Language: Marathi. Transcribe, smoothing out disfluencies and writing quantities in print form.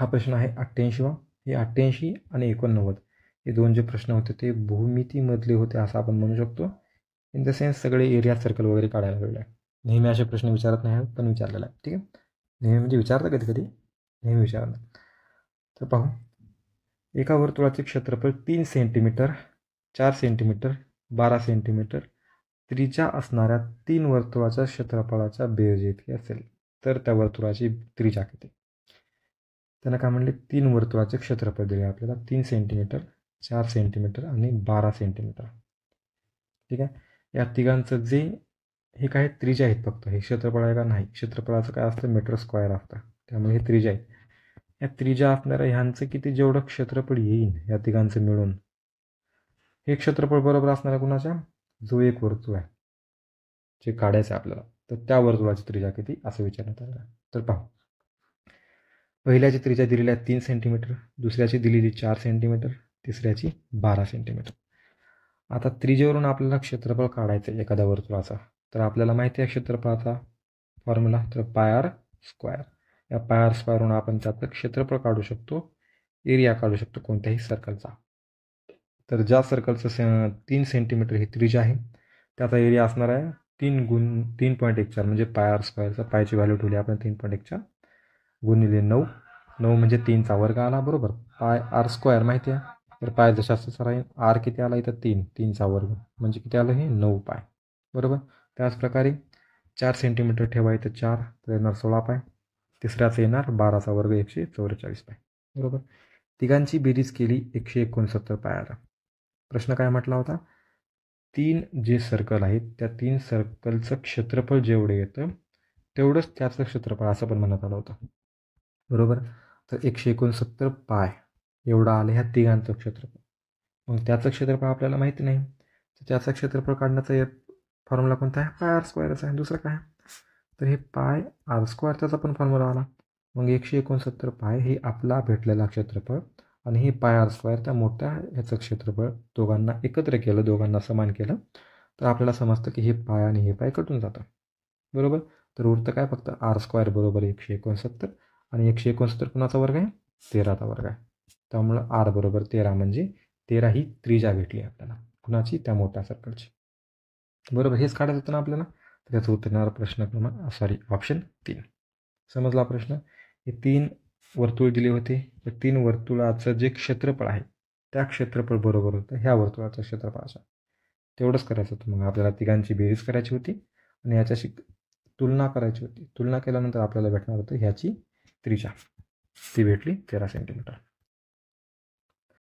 हा प्रश्न आहे 88वा. हे 88 आणि 89 हे दोन जे प्रश्न होते ते भूमितीमधले होते असं आपण म्हणू शकतो. इन द सेन्स सगळे एरिया सर्कल वगैरे काढायला लागलेले आहे. नेहमी असे प्रश्न विचारत नाही पण विचारलेला आहे. ठीक आहे, नेहमी म्हणजे विचारता कधी कधी, नेहमी विचारलं. तर पाहू, एका वर्तुळाचे क्षेत्रफळ 3 सेंटीमीटर, 4 सेंटीमीटर, 12 सेंटीमीटर त्रिज्या असणाऱ्या 3 वर्तुळाच्या क्षेत्रफळाच्या बेरजे इतकी असेल तर त्या वर्तुळाची त्रिज्या किती. त्यांना काय म्हणले, 3 वर्तुळाचे क्षेत्रफळ दिले आपल्याला, 3 सेंटीमीटर, 4 सेंटीमीटर आणि 12 सेंटीमीटर. ठीक आहे, या तिघांचं जे हे काय त्रिज्या आहेत, फक्त हे क्षेत्रफळ आहे का नाही, क्षेत्रफळाचं काय असतं मीटर स्क्वेअर असतं, त्यामुळे हे त्रिज्या आहे. या त्रिज्या असणाऱ्या ह्यांचं किती जेवढं क्षेत्रफळ येईल या तिघांचं मिळून, हे क्षेत्रफळ बरोबर असणाऱ्या कुणाच्या, जो एक वर्तुळ आहे जे काढायचं आहे आपल्याला, तर त्या वर्तुळाची त्रिज्या किती असं विचारण्यात आलं. तर पाहू, पहिल्याची त्रिज्या दिलेली आहे 3 सेंटीमीटर, दुसऱ्याची दिलेली 4 सेंटीमीटर, तिसऱ्याची 12 सेंटीमीटर. आता त्रिज्येवरून आपल्याला क्षेत्रफळ काढायचं आहे एखाद्या वर्तुळाचा, तर आपल्याला माहिती आहे क्षेत्रफळाचा फॉर्म्युला, तर पाय आर स्क्वेअर. या पाय आर स्क्वेअरवरून आपण त्याचं क्षेत्रफळ काढू शकतो, एरिया काढू शकतो कोणत्याही सर्कलचा. तर ज्या सर्कलचं 3 सेंटीमीटर ही त्रिज्या आहे त्याचा एरिया असणार आहे 3.14 म्हणजे पाय आर स्क्वेअरचा, पायची व्हॅल्यू ठेवली आपण 3.14 गुणिले 9, 9 म्हणजे 3चा वर्ग आला बरोबर, पाय आर स्क्वेअर माहिती आहे, तर पाय जशाच राहील, आर किती आला इथं 3, 3चा वर्ग म्हणजे किती आलं हे 9 पाय बरोबर. त्याचप्रकारे 4 सेंटीमीटर ठेवा इथं 4, तर येणार 16 पाय, तिसऱ्याचं येणार 12चा वर्ग 144 पाय बरोबर. तिघांची बेरीज केली 169 पाय आला. प्रश्न काय म्हटला होता, 3 जे सर्कल आहेत त्या 3 सर्कलचं क्षेत्रफळ जेवढं येतं तेवढंच त्याचं क्षेत्रफळ असं पण म्हणत आलं होतं बरोबर. तर 169 पाय एवढं आलं ह्या तिघांचं क्षेत्रफळ. मग त्याचं क्षेत्रफळ आपल्याला माहिती नाही, तर त्याचं क्षेत्रफळ काढण्याचा फॉर्म्युला कोणता आहे, पाय आर स्क्वेअरच आहे, दुसरं काय. तर हे पाय आर स्क्वेअर त्याचा पण फॉर्म्युला आला. मग 169 पाय हे आपला भेटलेला क्षेत्रफळ आणि हे पाय आर स्क्वेअर त्या मोठ्या ह्याचं क्षेत्रफळ दोघांना एकत्र केलं, दोघांना समान केलं, तर आपल्याला समजतं की हे पाय आणि हे पाय कटून जातं बरोबर. तर उरतं काय, फक्त आर स्क्वेअर बरोबर 169 आणि 169 कुणाचा वर्ग आहे, 13चा वर्ग आहे. त्यामुळं आर बरोबर 13 म्हणजे 13 ही त्रिज्या भेटली आपल्याला कुणाची, त्या मोठ्या सर्कलची बरोबर. हेच काढायचं होतं ना आपल्याला, तर त्याचं उत्तर येणार प्रश्न ऑप्शन 3. समजला प्रश्न. हे 3 वर्तुळ दिले होते, तर 3 वर्तुळाचं जे क्षेत्रफळ आहे त्या क्षेत्रफळ बरोबर होतं ह्या वर्तुळाचं क्षेत्रफळाच्या, तेवढंच करायचं होतं. मग आपल्याला तिघांची बेरीज करायची होती आणि ह्याच्याशी तुलना करायची होती. तुलना केल्यानंतर आपल्याला भेटणार होतं ह्याची त्रिज्या, ती भेटली 13 सेंटीमीटर.